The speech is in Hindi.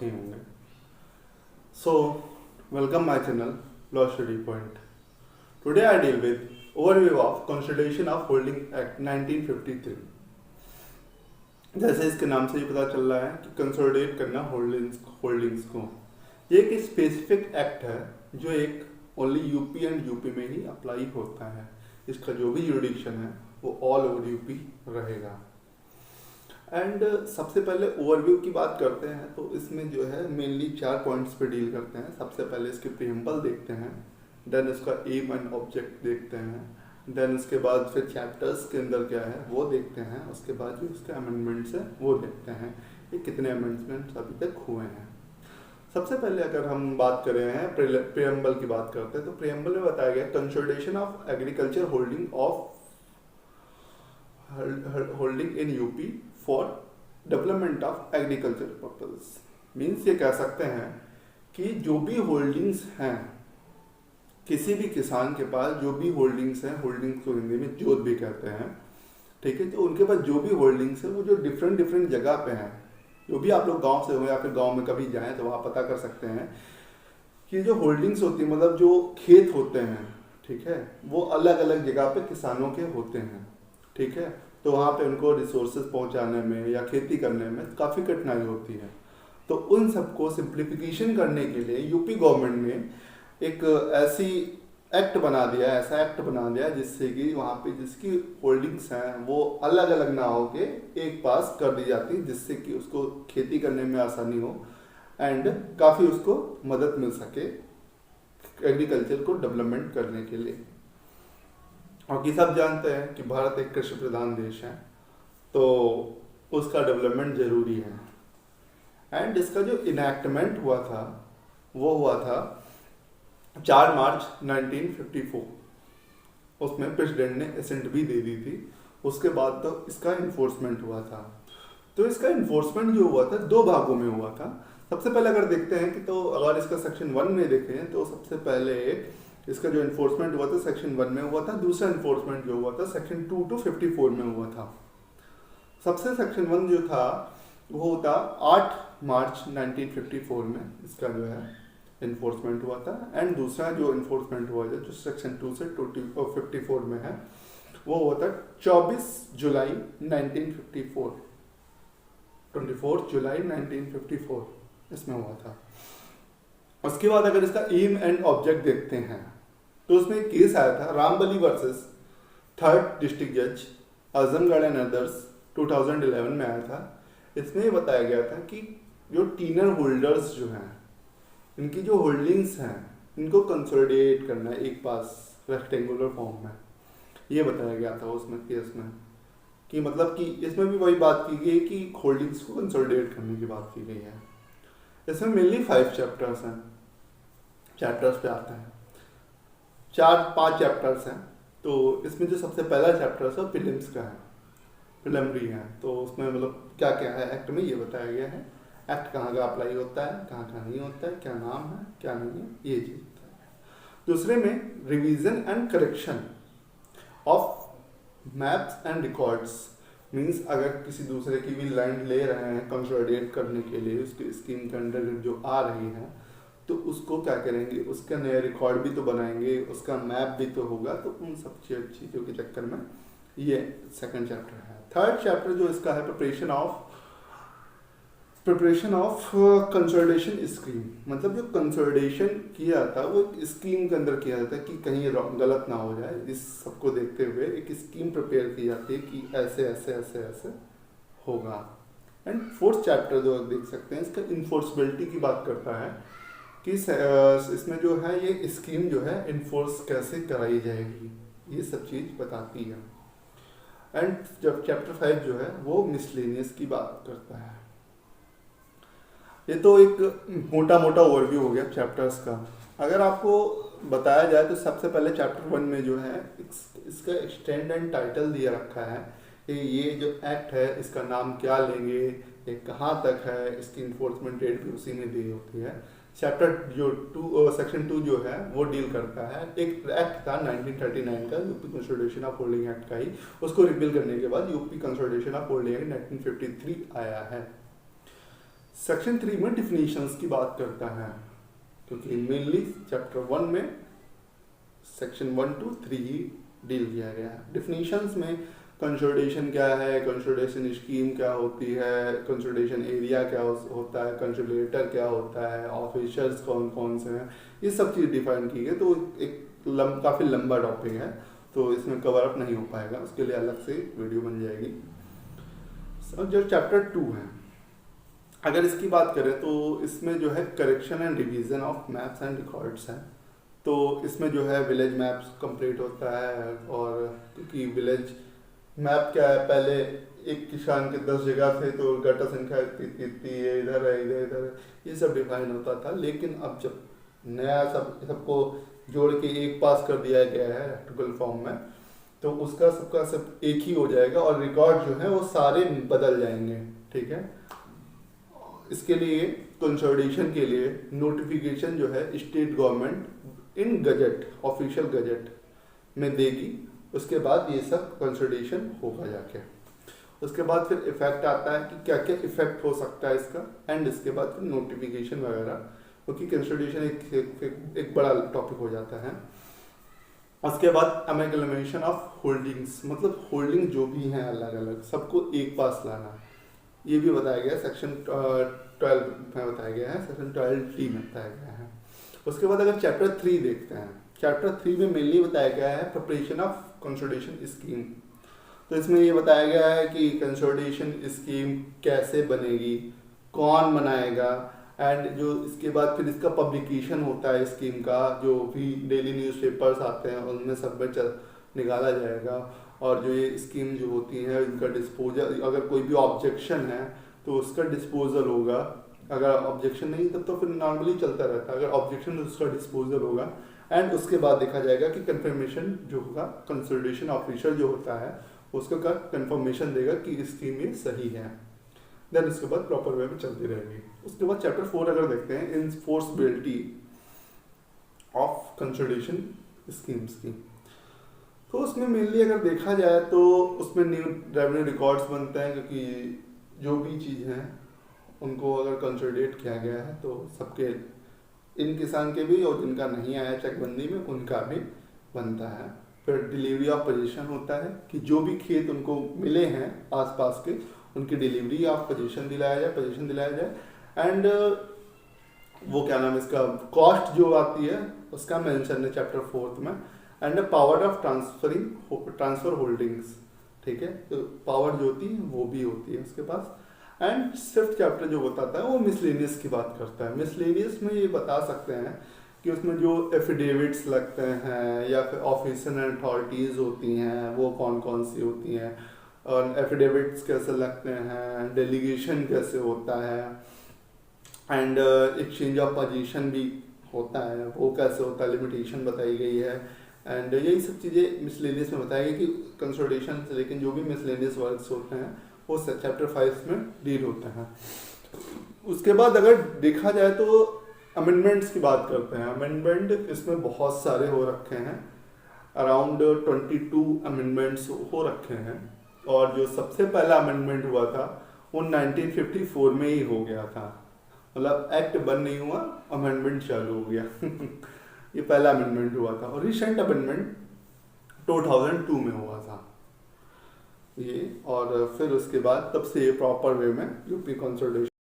अच्छे ही होंगे। So welcome my channel law study point. Today I deal with overview of consolidation of holding act 1953। जैसे इसके नाम से ही पता चल रहा है कि कंसोलिडेट करना होल्डिंग्स को। ये एक स्पेसिफिक एक्ट है जो एक ओनली यूपी एंड यूपी में ही अप्लाई होता है। इसका जो भी जुरिडिक्शन है वो ऑल ओवर यूपी रहेगा। एंड सबसे पहले ओवरव्यू की बात करते हैं तो इसमें जो है मेनली 4 पॉइंट्स पे डील करते हैं। सबसे पहले इसके प्रीएम्बल देखते हैं, देन इसका एम एंड ऑब्जेक्ट देखते हैं, देन उसके बाद फिर चैप्टर्स के अंदर क्या है वो देखते हैं, उसके बाद जो इसके अमेंडमेंट्स है वो देखते हैं कि कितने अमेंडमेंट्स अभी तक हुए हैं। सबसे पहले अगर हम बात कर रहे हैं प्रीएम्बल की बात करते हैं तो प्रीएम्बल में बताया गया consolidation of agriculture holding in UP for development of agriculture purpose. Means ये कह सकते हैं कि जो भी होल्डिंग्स हैं, किसी भी किसान के पास जो भी होल्डिंग्स हैं, होल्डिंग्स को हिंदी में जोत भी कहते हैं, ठीक है, तो उनके पास जो भी होल्डिंग्स है वो जो डिफरेंट जगह पे हैं, जो भी आप लोग गांव से हो या फिर गांव में कभी जाएं तो वहाँ पता कर सकते हैं कि जो होल्डिंग्स होती है मतलब जो खेत होते हैं, ठीक है, वो अलग अलग जगह पे किसानों के होते हैं, ठीक है, तो वहाँ पे उनको रिसोर्सेज पहुँचाने में या खेती करने में काफ़ी कठिनाई होती है। तो उन सबको सिंप्लीफिकेशन करने के लिए यूपी गवर्नमेंट ने एक ऐसा एक्ट बना दिया जिससे कि वहाँ पे जिसकी होल्डिंग्स हैं वो अलग अलग ना हो के एक पास कर दी जाती, जिससे कि उसको खेती करने में आसानी हो एंड काफ़ी उसको मदद मिल सके एग्रीकल्चर को डेवलपमेंट करने के लिए। और कि सब जानते हैं कि भारत एक कृषि प्रधान देश है, तो उसका डेवलपमेंट जरूरी है। एंड इसका जो इनैक्टमेंट हुआ था वो हुआ था 4 मार्च 1954। उसमें प्रेसिडेंट ने एसेंट भी दे दी थी। उसके बाद तो इसका इन्फोर्समेंट हुआ था। तो इसका इन्फोर्समेंट जो हुआ था 2 भागों में हुआ था। सबसे पहले अगर देखते हैं कि तो अगर इसका सेक्शन 1 में देखें तो सबसे पहले इसका जो इन्फोर्समेंट हुआ था सेक्शन 1 में हुआ था। दूसरा इन्फोर्समेंट जो हुआ था सेक्शन 2 to 54 में हुआ था। सबसे सेक्शन 1 जो था वो था 8 मार्च 1954 में इसका जो है इन्फोर्समेंट हुआ था। एंड दूसरा जो इन्फोर्समेंट हुआ था जो सेक्शन 2 से 54 में है वो हुआ था 24 जुलाई 1954। 24 जुलाई 1954 इसमें हुआ था। उसके बाद अगर इसका एम एंड ऑब्जेक्ट देखते हैं तो उसमें एक केस आया था रामबली वर्सेस 3rd डिस्ट्रिक्ट जज आजमगढ़ एंड अदर्स 2011 में आया था। इसमें बताया गया था कि जो टीनर होल्डर्स जो हैं इनकी जो होल्डिंग्स हैं इनको कंसोलिडेट करना है एक पास रेक्टेंगुलर फॉर्म में, ये बताया गया था उसमें केस में कि मतलब कि इसमें भी वही बात की गई कि होल्डिंग्स को कंसोलिडेट करने की बात की गई है। इसमें मेनली 5 चैप्टर्स हैं। चैप्टर्स पे आते हैं 4-5 चैप्टर्स हैं। तो इसमें जो सबसे पहला चैप्टर है प्रीलिम्स का है, प्रिलिमिनरी है। तो उसमें मतलब क्या क्या है एक्ट में ये बताया गया है, एक्ट कहाँ का अप्लाई होता है, कहाँ कहाँ नहीं होता है, क्या नाम है क्या नहीं है, ये चीज़ बताया गया। दूसरे में revision and correction of maps and records. Means अगर किसी दूसरे की भी लैंड ले रहे हैं कंसोलिडेट करने के लिए उसकी स्कीम के अंडर जो आ रही है तो उसको क्या करेंगे, उसका नया रिकॉर्ड भी तो बनाएंगे, उसका मैप भी तो होगा। तो उन सब चीज़ों के चक्कर में ये सेकंड चैप्टर है। थर्ड चैप्टर जो इसका है प्रिपरेशन ऑफ कंसोलिडेशन स्कीम। मतलब जो कंसोलिडेशन किया था वो एक स्कीम के अंदर किया जाता है कि कहीं गलत ना हो जाए। इस सबको देखते हुए एक स्कीम प्रिपेयर की जाती है कि ऐसे ऐसे ऐसे ऐसे होगा। एंड 4th चैप्टर जो आप देख सकते हैं इसका इन्फोर्सबिलिटी की बात करता है कि इसमें जो है ये स्कीम जो है इन्फोर्स कैसे कराई जाएगी, ये सब चीज़ बताती है। एंड जब चैप्टर 5 जो है वो मिसलेनियस की बात करता है। ये तो एक मोटा ओवरव्यू हो गया चैप्टर्स का। अगर आपको बताया जाए तो सबसे पहले चैप्टर 1 में जो है इसका एक्सटेंड एंड टाइटल दिया रखा है कि ये जो एक्ट है इसका नाम क्या लेंगे, ये कहाँ तक है, इसकी इन्फोर्समेंट डेट भी उसी में दी होती है। चैप्टर जो सेक्शन 2 जो है वो डील करता है एक एक्ट था 1939 का UP consolidation of holding act का ही, उसको रिपील करने के बाद UP consolidation of holding act 1953 आया है। सेक्शन 3 में डिफिनीशंस की बात करता है, क्योंकि मेनली चैप्टर 1 में सेक्शन 1 to 3 ही डील किया गया है। डिफिनीशंस में कंसोलिडेशन क्या है, कंसोलिडेशन स्कीम क्या होती है, कंसोलिडेशन एरिया क्या होता है, कंसोलिडेटर क्या होता है, ऑफिसर्स कौन कौन से हैं, ये सब चीज़ डिफाइन की गई। तो एक काफ़ी लंबा टॉपिक है, तो इसमें कवर अप नहीं हो पाएगा, उसके लिए अलग से वीडियो बन जाएगी। जो चैप्टर 2 है, अगर इसकी बात करें तो इसमें जो है correction and revision of maps and records है। तो इसमें जो है विलेज मैप्स कंप्लीट होता है, और क्योंकि विलेज मैप क्या है, पहले एक किसान के 10 जगह थे तो गटा संख्या इतनी है, इधर है, इधर है, ये सब डिफाइन होता था। लेकिन अब जब नया सबको जोड़ के एक पास कर दिया गया है इलेक्ट्रिकल फॉर्म में, तो उसका सबका सब एक ही हो जाएगा और रिकॉर्ड जो है वो सारे बदल जाएंगे। ठीक है, इसके लिए कंसोलिडेशन के लिए नोटिफिकेशन जो है state government in gazette, official gazette में देगी। उसके बाद ये सब कंसोलिडेशन होगा जाके। उसके बाद फिर इफेक्ट आता है कि क्या क्या इफेक्ट हो सकता है इसका, एंड इसके बाद फिर नोटिफिकेशन वगैरह, क्योंकि कंसोलिडेशन एक बड़ा टॉपिक हो जाता है। उसके बाद अमेगलमेशन ऑफ होल्डिंग्स, मतलब होल्डिंग जो भी हैं अलग अलग सबको एक पास लाना, ये भी बताया गया सेक्शन 12 में बताया गया है, सेक्शन 12D में बताया गया है। उसके बाद अगर चैप्टर 3 देखते हैं, चैप्टर 3 में मेनली बताया गया है प्रिपरेशन ऑफ कंसोलिडेशन स्कीम। तो इसमें ये बताया गया है कि कंसोलिडेशन स्कीम कैसे बनेगी, कौन बनाएगा, एंड जो इसके बाद फिर इसका पब्लिकेशन होता है स्कीम का, जो भी डेली न्यूज़पेपर्स आते हैं उनमें सब में निकाला जाएगा। और जो ये स्कीम जो होती है इनका डिस्पोजल, अगर कोई भी ऑब्जेक्शन है तो उसका डिस्पोजल होगा, अगर ऑब्जेक्शन नहीं तब तो फिर नॉर्मली चलता रहता है, अगर ऑब्जेक्शन तो उसका डिस्पोजल होगा। एंड उसके बाद देखा जाएगा कि कंफर्मेशन जो होगा, कंसोलिडेशन ऑफिसर जो होता है उसका कंफर्मेशन देगा कि स्कीम ये सही है। देन उसके बाद प्रॉपर वे में चलती रहेगी। उसके बाद चैप्टर 4 अगर देखते हैं, इन्फोर्सबिलिटी ऑफ कंसोलिडेशन स्कीम्स की, तो उसमें मेनली अगर देखा जाए तो उसमें न्यू रेवेन्यू रिकॉर्ड्स बनते हैं, क्योंकि जो भी चीज़ हैं उनको अगर कंसोलिडेट किया गया है तो सबके, इन किसान के भी और जिनका नहीं आया चकबंदी में उनका भी बनता है। फिर डिलीवरी ऑफ पोजीशन होता है कि जो भी खेत उनको मिले हैं आसपास के, उनकी डिलीवरी ऑफ पोजीशन दिलाया जाए। एंड वो क्या नाम है इसका, कॉस्ट जो आती है उसका मेंशन है चैप्टर 4 में। And power of transfer holdings, ठीक है, तो पावर जो होती है वो भी होती है उसके पास। एंड 5th चैप्टर जो बताता है वो मिसलेनियस की बात करता है। मिसलेनियस में ये बता सकते हैं कि उसमें जो एफिडेविट्स लगते हैं या फिर ऑफिसर एंड अथॉरिटीज़ होती हैं वो कौन कौन सी होती हैं, और एफिडेविट्स कैसे लगते हैं, डेलीगेशन कैसे होता है, एंड एक्सचेंज ऑफ पोजीशन भी होता है वो कैसे होता है, लिमिटेशन बताई गई है। एंड यही सब चीज़ें मिसलेनियस में बताई गई कि कंसोलिडेशन से, लेकिन जो भी मिसलेनियस वर्क्स होते हैं वो चैप्टर 5 में डील होता है। उसके बाद अगर देखा जाए तो अमेंडमेंट्स की बात करते हैं। अमेंडमेंट इसमें बहुत सारे हो रखे हैं, अराउंड 22 अमेंडमेंट्स हो रखे हैं। और जो सबसे पहला अमेंडमेंट हुआ था वो 1954 में ही हो गया था, मतलब एक्ट बन नहीं हुआ, अमेंडमेंट चालू हो गया ये पहला अमेंडमेंट हुआ था। और रिसेंट अमेंडमेंट 2002 में हुआ था ये, और फिर उसके बाद तब से प्रॉपर वे में यूपी कंसोलिडेशन